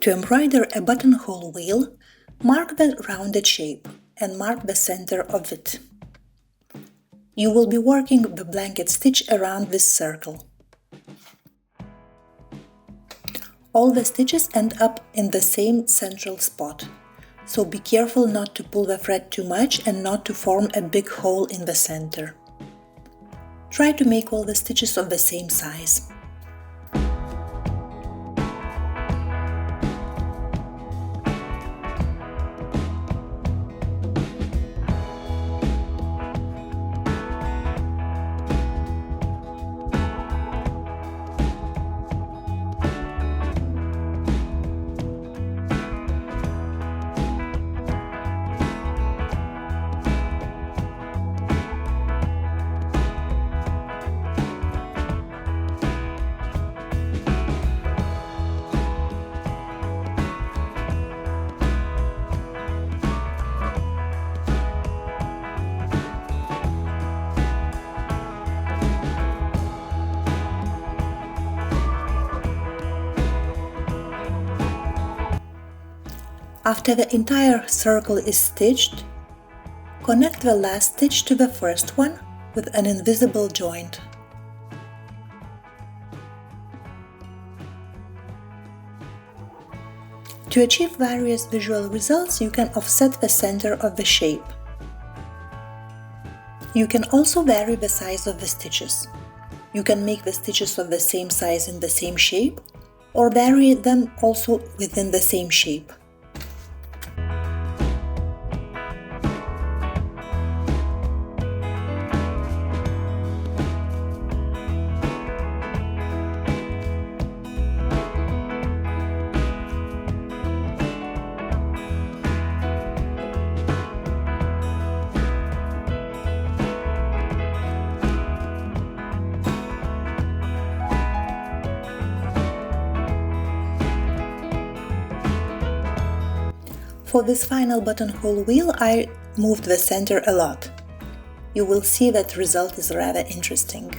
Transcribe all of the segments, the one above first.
To embroider a buttonhole wheel, mark the rounded shape and mark the center of it. You will be working the blanket stitch around this circle. All the stitches end up in the same central spot, so be careful not to pull the thread too much and not to form a big hole in the center. Try to make all the stitches of the same size. After the entire circle is stitched, connect the last stitch to the first one with an invisible joint. To achieve various visual results, you can offset the center of the shape. You can also vary the size of the stitches. You can make the stitches of the same size in the same shape, or vary them also within the same shape. For this final buttonhole wheel, I moved the center a lot. You will see that the result is rather interesting.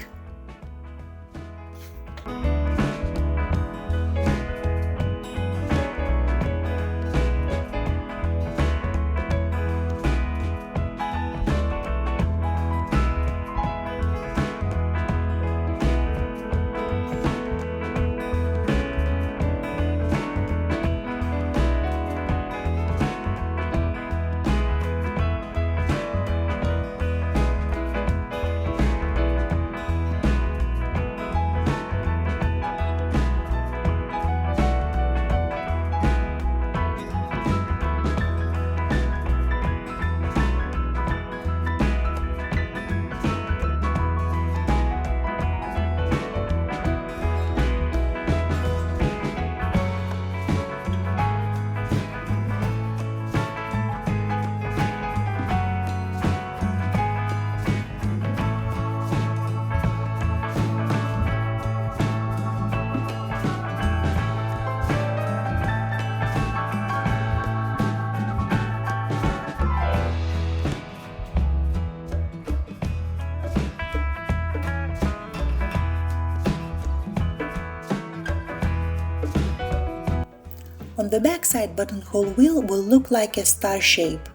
On the backside, buttonhole wheel will look like a star shape,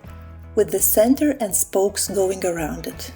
with the center and spokes going around it.